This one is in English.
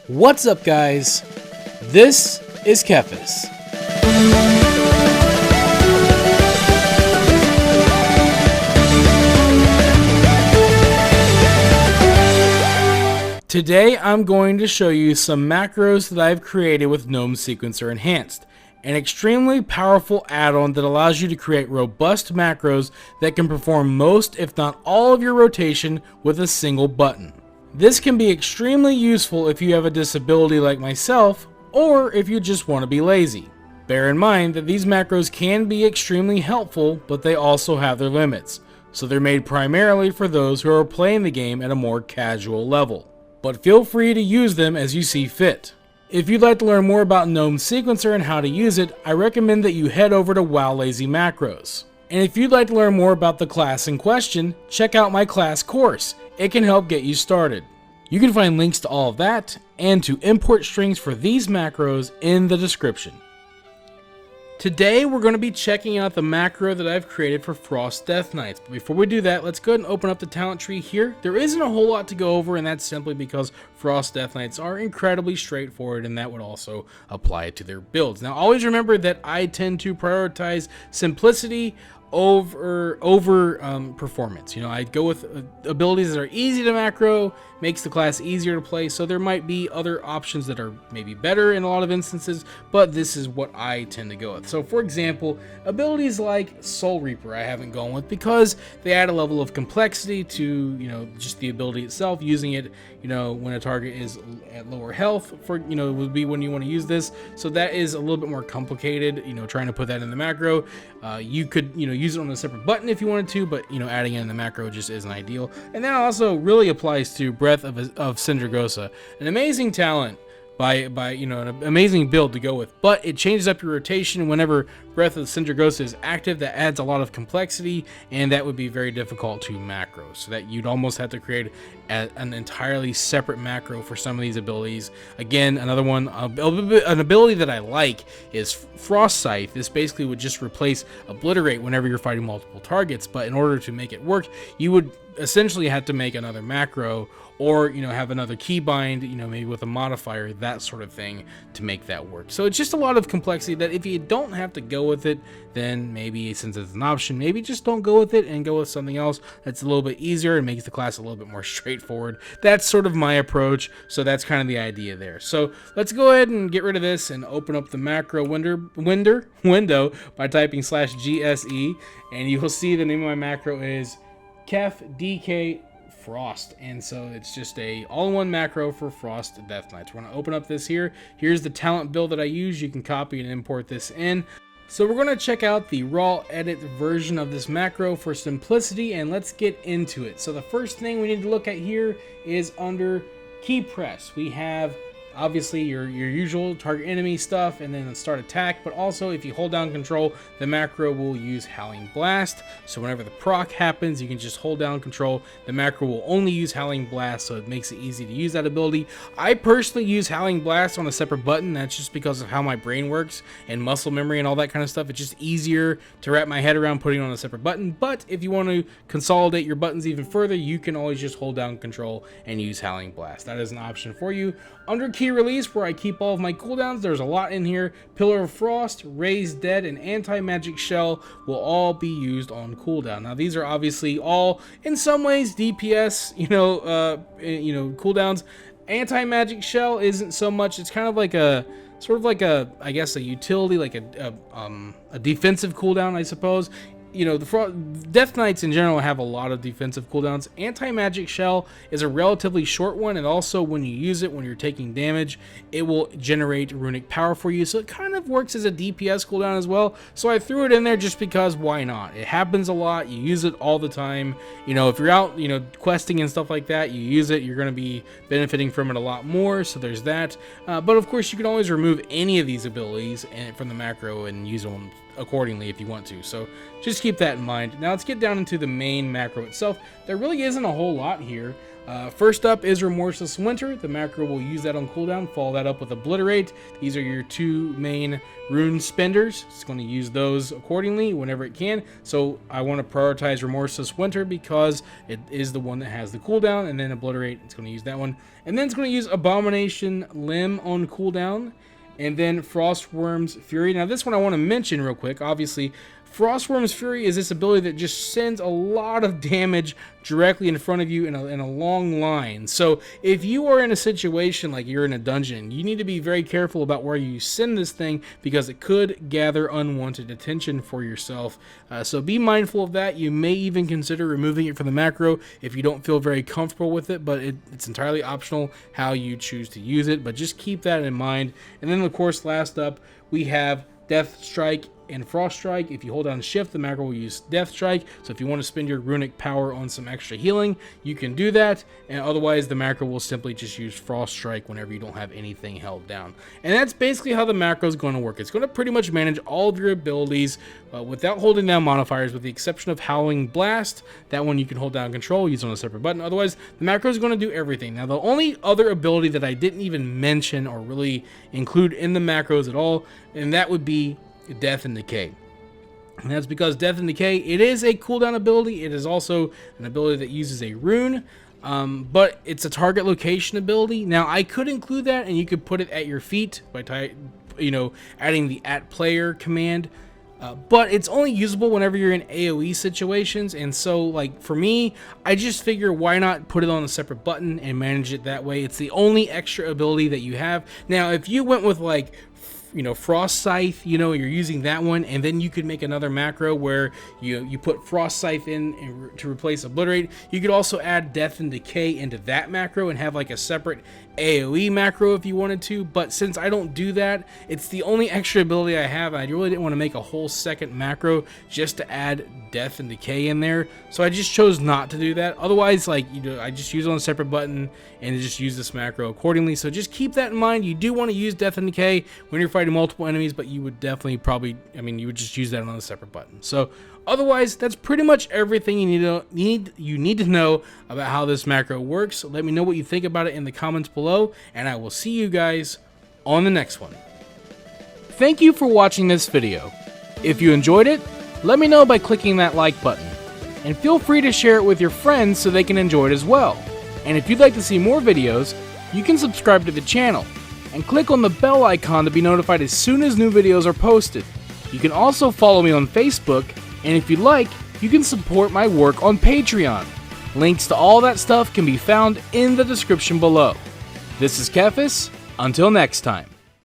What's up, guys? This is TheKephas. Today I'm going to show you some macros that I've created with GNOME Sequencer Enhanced, an extremely powerful add-on that allows you to create robust macros that can perform most, if not all, of your rotation with a single button. This can be extremely useful if you have a disability like myself, or if you just want to be lazy. Bear in mind that these macros can be extremely helpful, but they also have their limits, so they're made primarily for those who are playing the game at a more casual level. But feel free to use them as you see fit. If you'd like to learn more about GNOME Sequencer and how to use it, I recommend that you head over to WoW Lazy Macros. And if you'd like to learn more about the class in question, check out my class course. It can help get you started. You can find links to all of that and to import strings for these macros in the description. Today we're going to be checking out the macro that I've created for Frost Death Knights. But before we do that, let's go ahead and open up the talent tree here. There isn't a whole lot to go over, and that's simply because Frost Death Knights are incredibly straightforward, and that would also apply to their builds. Now always remember that I tend to prioritize simplicity over performance. You know, I go with abilities that are easy to macro, makes the class easier to play, so there might be other options that are maybe better in a lot of instances, but this is what I tend to go with. So for example, abilities like Soul Reaper I haven't gone with because they add a level of complexity to, you know, just the ability itself. Using it, you know, when a target is at lower health, for, you know, would be when you want to use this, so that is a little bit more complicated, you know, trying to put that in the macro. You could, you know, use it on a separate button if you wanted to, but, you know, adding it in the macro just isn't ideal. And that also really applies to Breath of Sindragosa, an amazing talent by you know, an amazing build to go with, but it changes up your rotation whenever Breath of Sindragosa is active. That adds a lot of complexity, and that would be very difficult to macro, so that you'd almost have to create an entirely separate macro for some of these abilities. Again, another one, an ability that I like is Frost Scythe. This basically would just replace Obliterate whenever you're fighting multiple targets, but in order to make it work, you would essentially have to make another macro, or, you know, have another keybind, you know, maybe with a modifier, that sort of thing, to make that work. So it's just a lot of complexity that if you don't have to go with it, then maybe, since it's an option, maybe just don't go with it and go with something else that's a little bit easier and makes the class a little bit more straightforward. That's sort of my approach, so that's kind of the idea there. So let's go ahead and get rid of this and open up the macro window by typing /GSE, and you will see the name of my macro is KEF Frost, and so it's just a all-in-one macro for Frost Death Knights. We're going to open up this here. Here's the talent build that I use. You can copy and import this in. So we're going to check out the raw edit version of this macro for simplicity, and let's get into it. So the first thing we need to look at here is under key press. We have obviously your usual target enemy stuff, and then start attack, but also if you hold down control, the macro will use Howling Blast. So whenever the proc happens, you can just hold down control. The macro will only use Howling Blast, so it makes it easy to use that ability. I personally use Howling Blast on a separate button. That's just because of how my brain works and muscle memory and all that kind of stuff. It's just easier to wrap my head around putting it on a separate button, but if you want to consolidate your buttons even further, you can always just hold down control and use Howling Blast. That is an option for you. Under key release, where I keep all of my cooldowns, there's a lot in here. Pillar of Frost, Raised Dead, and Anti-Magic Shell will all be used on cooldown. Now these are obviously all in some ways DPS, cooldowns. Anti-Magic Shell isn't so much. It's kind of like a I guess a utility, like a defensive cooldown, I suppose. You know, the Death Knights in general have a lot of defensive cooldowns. Anti-Magic Shell is a relatively short one, and also when you use it, when you're taking damage, it will generate runic power for you, so it kind of works as a DPS cooldown as well. So I threw it in there just because why not? It happens a lot, you use it all the time. You know, if you're out, you know, questing and stuff like that, you use it, you're going to be benefiting from it a lot more, so there's that. But of course, you can always remove any of these abilities from the macro and use them accordingly if you want to, so just keep that in mind. Now let's get down into the main macro itself. There really isn't a whole lot here. First up is Remorseless Winter. The macro will use that on cooldown. Follow that up with Obliterate. These are your two main rune spenders. It's going to use those accordingly whenever it can. So I want to prioritize Remorseless Winter because it is the one that has the cooldown, and then Obliterate, it's going to use that one. And then it's going to use Abomination Limb on cooldown, and then Frostworm's Fury. Now this one I want to mention real quick. Obviously, Frostworm's Fury is this ability that just sends a lot of damage directly in front of you in a long line. So if you are in a situation like you're in a dungeon, you need to be very careful about where you send this thing because it could gather unwanted attention for yourself. So be mindful of that. You may even consider removing it from the macro if you don't feel very comfortable with it, but it's entirely optional how you choose to use it. But just keep that in mind. And then of course, last up, we have Death Strike and Frost Strike. If you hold down Shift, the macro will use Death Strike. So if you want to spend your runic power on some extra healing, you can do that. And otherwise, the macro will simply just use Frost Strike whenever you don't have anything held down. And that's basically how the macro is going to work. It's going to pretty much manage all of your abilities without holding down modifiers, with the exception of Howling Blast. That one you can hold down Control, use on a separate button. Otherwise, the macro is going to do everything. Now, the only other ability that I didn't even mention or really include in the macros at all, and that would be Death and Decay. And that's because Death and Decay, it is a cooldown ability. It is also an ability that uses a rune, but it's a target location ability. Now, I could include that, and you could put it at your feet by adding the @player command. But it's only usable whenever you're in AoE situations, and so like for me, I just figure why not put it on a separate button and manage it that way. It's the only extra ability that you have. Now, if you went with like Frost Scythe, you're using that one, and then you could make another macro where you put Frost Scythe in to replace Obliterate. You could also add Death and Decay into that macro and have like a separate AoE macro if you wanted to, but since I don't do that, it's the only extra ability I have. I really didn't want to make a whole second macro just to add Death and Decay in there, so I just chose not to do that. Otherwise, I just use it on a separate button and just use this macro accordingly. So just keep that in mind. You do want to use Death and Decay when you're fighting multiple enemies, but you would definitely you would just use that on a separate button. So otherwise, that's pretty much everything you need to know about how this macro works. Let me know what you think about it in the comments below, and I will see you guys on the next one. Thank you for watching this video. If you enjoyed it, let me know by clicking that like button, and feel free to share it with your friends so they can enjoy it as well. And if you'd like to see more videos, you can subscribe to the channel and click on the bell icon to be notified as soon as new videos are posted. You can also follow me on Facebook, and if you'd like, you can support my work on Patreon. Links to all that stuff can be found in the description below. This is TheKephas. Until next time.